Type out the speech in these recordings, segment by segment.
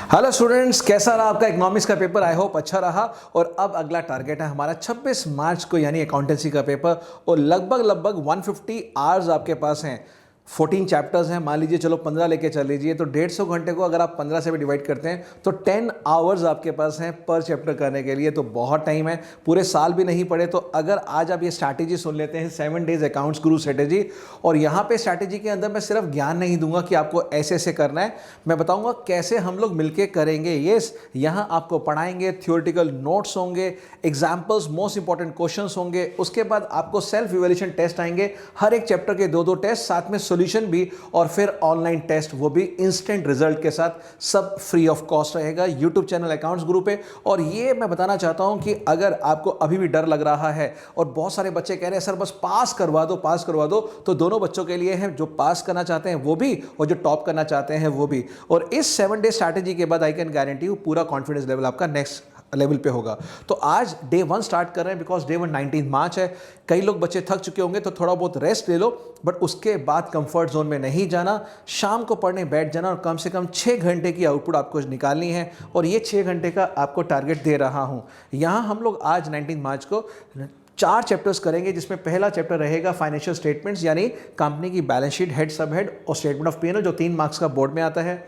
Hello students, कैसा रहा आपका इकोनॉमिक्स का पेपर? आई होप अच्छा रहा। और अब अगला टारगेट है हमारा 26 मार्च को, यानी अकाउंटेंसी का पेपर। और लगभग 150 आवर्स आपके पास हैं। 14 चैप्टर्स हैं, मान लीजिए चलो 15 लेके चल लीजिए, तो 150 घंटे को अगर आप 15 से भी डिवाइड करते हैं तो 10 आवर्स आपके पास हैं पर चैप्टर करने के लिए। तो बहुत टाइम है, पूरे साल भी नहीं पढ़े। तो अगर आज आप ये स्ट्रैटेजी सुन लेते हैं, 7 डेज अकाउंट्स गुरु स्ट्रैटेजी, और यहाँ पे स्ट्रैटेजी के अंदर मैं सिर्फ ज्ञान नहीं दूंगा कि आपको ऐसे ऐसे करना है, मैं बताऊंगा कैसे हम लोग मिलके करेंगे। यस, यहाँ आपको पढ़ाएंगे, थियोरेटिकल नोट्स होंगे, एग्जाम्पल्स, मोस्ट इंपॉर्टेंट क्वेश्चंस होंगे, उसके बाद आपको सेल्फ इवैल्यूएशन टेस्ट आएंगे, हर एक चैप्टर के 2-2 टेस्ट, साथ में सॉल्यूशन भी, और फिर ऑनलाइन टेस्ट, वो भी इंस्टेंट रिजल्ट के साथ, सब फ्री ऑफ कॉस्ट रहेगा यूट्यूब चैनल अकाउंट्स ग्रुप पे। और ये मैं बताना चाहता हूं कि अगर आपको अभी भी डर लग रहा है और बहुत सारे बच्चे कह रहे हैं सर बस पास करवा दो, पास करवा दो, तो दोनों बच्चों के लिए है, जो पास करना चाहते हैं वो भी और जो टॉप करना चाहते हैं वो भी। और इस 7 डे स्ट्रैटेजी के बाद आई कैन गारंटी यू पूरा कॉन्फिडेंस लेवल आपका नेक्स्ट लेवल पे होगा। तो आज डे 1 स्टार्ट कर रहे हैं, बिकॉज डे 1 19 मार्च है। कई लोग बच्चे थक चुके होंगे तो थोड़ा बहुत रेस्ट ले लो, बट उसके बाद कंफर्ट जोन में नहीं जाना, शाम को पढ़ने बैठ जाना, और कम से कम 6 घंटे की आउटपुट आपको निकालनी है। और ये 6 घंटे का आपको टारगेट दे रहा हूं। यहां हम लोग आज 19 मार्च को 4 चैप्टर्स करेंगे, जिसमें पहला चैप्टर रहेगा फाइनेंशियल स्टेटमेंट्स, यानी कंपनी की बैलेंस शीट, हेड, सब हेड और स्टेटमेंट ऑफ P&L, जो 3 मार्क्स का बोर्ड में आता है।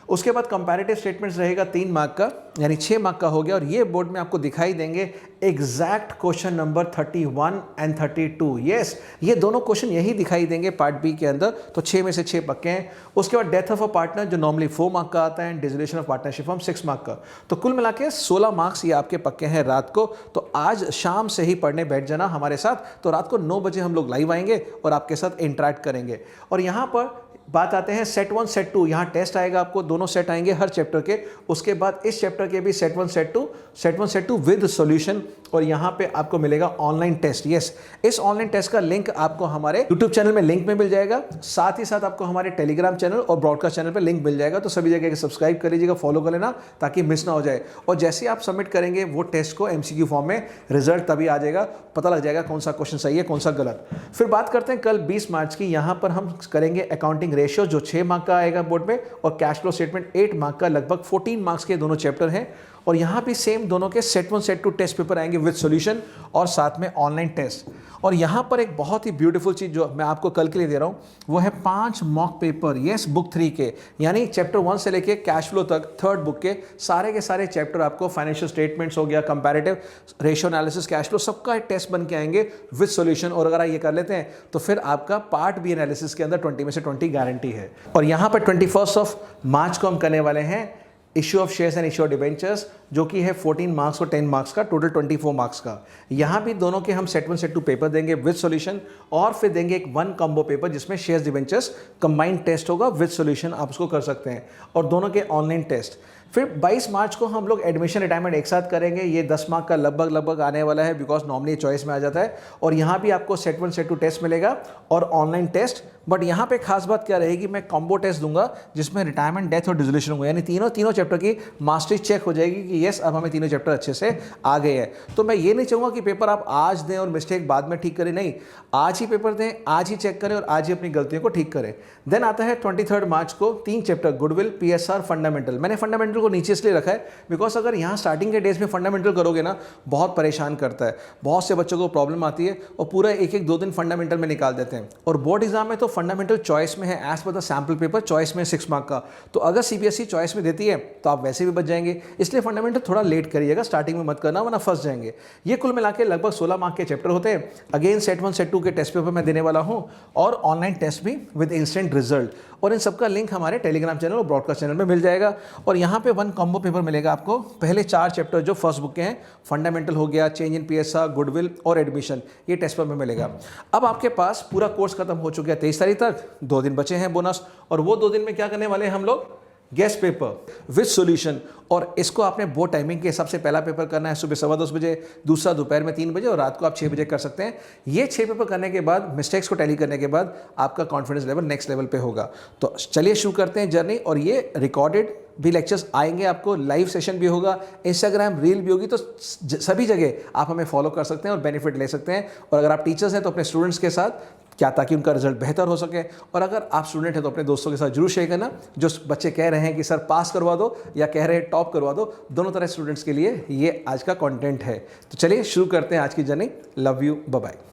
उसके बाद कंपैरेटिव स्टेटमेंट्स रहेगा 3 मार्क का, यानी 6 मार्क का हो गया, और ये बोर्ड में आपको दिखाई देंगे exact question number 31 and 32। Yes, ये दोनों क्वेश्चन यही दिखाई देंगे पार्ट बी के अंदर, तो 6 में से 6 पक्के हैं। उसके बाद डेथ ऑफ अ पार्टनर, जो नॉर्मली 4 मार्क का आता है, dissolution of partnership form 6 mark का। तो कुल मिला के 16 मार्क्स ये आपके पक्के हैं रात को। तो आज शाम से ही पढ़ने बैठ जाना हमारे साथ। तो रात को 9 बजे हम लोग लाइव आएंगे और आपके साथ इंटरेक्ट करेंगे। और यहाँ पर बात आते हैं सेट 1 सेट 2, यहाँ टेस्ट आएगा आपको, दोनों सेट आएंगे हर चैप्टर के। उसके बाद इस चैप्टर के भी सेट 1 सेट 2 विद सॉल्यूशन, और यहाँ पे आपको मिलेगा ऑनलाइन टेस्ट। यस, इस ऑनलाइन टेस्ट का लिंक आपको हमारे यूट्यूब चैनल में लिंक में मिल जाएगा, साथ ही साथ आपको हमारे टेलीग्राम चैनल और ब्रॉडकास्ट चैनल पे लिंक मिल जाएगा। तो सभी जगह सब्सक्राइब कर लीजिएगा, फॉलो कर लेना, ताकि मिस ना हो जाए। और जैसे आप सबमिट करेंगे वो टेस्ट को MCQ फॉर्म में, रिजल्ट तभी आ जाएगा, पता लग जाएगा कौन सा क्वेश्चन सही है कौन सा गलत। फिर बात करते हैं कल 20 मार्च की, यहाँ पर हम करेंगे अकाउंटिंग रेशियो, जो 6 मार्क का आएगा बोर्ड में, और कैश फ्लो स्टेटमेंट 8 मार्क का। लगभग 14 मार्क्स के दोनों चैप्टर हैं। और यहाँ भी सेम दोनों के सेट 1 सेट 2 टेस्ट पेपर आएंगे विद सॉल्यूशन और साथ में ऑनलाइन टेस्ट। और यहाँ पर एक बहुत ही ब्यूटीफुल चीज़ जो मैं आपको कल के लिए दे रहा हूँ, वो है 5 मॉक पेपर। यस, बुक 3 के, यानी चैप्टर 1 से लेके कैश फ्लो तक, 3rd बुक के सारे चैप्टर आपको, फाइनेंशियल स्टेटमेंट्स हो गया, comparative ratio analysis, cash flow, सबका एक टेस्ट बन के आएंगे विद सॉल्यूशन। और अगर आप ये कर लेते हैं तो फिर आपका पार्ट बी एनालिसिस के अंदर 20 में से 20 गारंटी है। और यहाँ पर 21 मार्च को हम करने वाले हैं issue of shares and issue of debentures, जो कि है 14 मार्क्स और 10 मार्क्स का, टोटल 24 मार्क्स का। यहाँ भी दोनों के हम सेट 1 सेट 2 पेपर देंगे विद सॉल्यूशन, और फिर देंगे एक 1 कॉम्बो पेपर जिसमें शेयर्स डिबेंचर्स कंबाइंड टेस्ट होगा विद सॉल्यूशन, आप उसको कर सकते हैं, और दोनों के ऑनलाइन टेस्ट। फिर 22 मार्च को हम लोग एडमिशन रिटायरमेंट एक साथ करेंगे। ये 10 मार्क का लगभग आने वाला है, बिकॉज नॉर्मली चॉइस में आ जाता है। और यहाँ भी आपको सेट 1 सेट 2 टेस्ट मिलेगा और ऑनलाइन टेस्ट। बट यहाँ पे खास बात क्या रहेगी, मैं कॉम्बो टेस्ट दूंगा जिसमें रिटायरमेंट, डेथ और डिसोल्यूशन होगा, यानी तीनों चैप्टर की मास्टरी चेक हो जाएगी कि येस अब हमें तीनों चैप्टर अच्छे से आ गए हैं। तो मैं ये नहीं चाहूँगा कि पेपर आप आज दें और मिस्टेक बाद में ठीक करें, नहीं, आज ही पेपर दें, आज ही चेक करें और आज ही अपनी गलतियों को ठीक करें। देन आता है 23 मार्च को 3 चैप्टर, गुडविल, PSR, फंडामेंटल। मैंने फंडामेंटल को नीचे इसलिए रखा है बिकॉज अगर यहाँ स्टार्टिंग के डेज में फंडामेंटल करोगे ना, बहुत परेशान करता है, बहुत से बच्चों को प्रॉब्लम आती है और पूरा 1-2 दिन फंडामेंटल में निकाल देते हैं। और बोर्ड एग्जाम में तो फंडामेंटल चॉइस में है, as per the sample paper choice में 6 मार्क का। तो अगर CBSE चॉइस में देती है तो आप वैसे भी बच जाएंगे, इसलिए फंडामेंटल थोड़ा लेट करिएगा, स्टार्टिंग में मत करना वरना फंस जाएंगे। ये कुल मिला के लगभग 16 मार्क के चैप्टर होते हैं। अगेन सेट 1 सेट 2 के टेस्ट पेपर मैं देने वाला हूँ, और ऑनलाइन टेस्ट भी विद इंस्टेंट रिजल्ट। और इन सबका लिंक हमारे टेलीग्राम चैनल और ब्रॉडकास्ट चैनल में मिल जाएगा। और यहाँ पे 1 कॉम्बो पेपर मिलेगा आपको। पहले 4 चैप्टर जो फर्स्ट बुक के हैं, फंडामेंटल हो गया, चेंज इन PSR, गुडविल और एडमिशन, ये टेस्ट पेपर में मिलेगा। अब आपके पास पूरा कोर्स खत्म हो चुका है 23 तारीख तक, 2 दिन बचे हैं बोनस। और वो 2 दिन में क्या करने वाले हैं हम लोग, गेस्ट पेपर विद सॉल्यूशन। और इसको आपने बोर्ड टाइमिंग के हिसाब से पहला पेपर करना है सुबह 10:15 बजे, दूसरा दोपहर में 3 बजे, और रात को आप 6 बजे कर सकते हैं। ये 6 पेपर करने के बाद, मिस्टेक्स को टैली करने के बाद, आपका कॉन्फिडेंस लेवल नेक्स्ट लेवल पे होगा। तो चलिए शुरू करते हैं जर्नी। और ये रिकॉर्डेड भी लेक्चर्स आएंगे, आपको लाइव सेशन भी होगा, इंस्टाग्राम रील भी होगी, तो सभी जगह आप हमें फॉलो कर सकते हैं और बेनिफिट ले सकते हैं। और अगर आप टीचर्स हैं तो अपने स्टूडेंट्स के साथ, क्या ताकि उनका रिजल्ट बेहतर हो सके। और अगर आप स्टूडेंट हैं तो अपने दोस्तों के साथ जरूर शेयर करना। जो बच्चे कह रहे हैं कि सर पास करवा दो या कह रहे हैं टॉप करवा दो, दोनों तरह स्टूडेंट्स के लिए ये आज का कंटेंट है। तो चलिए शुरू करते हैं आज की journey. Love you, bye bye.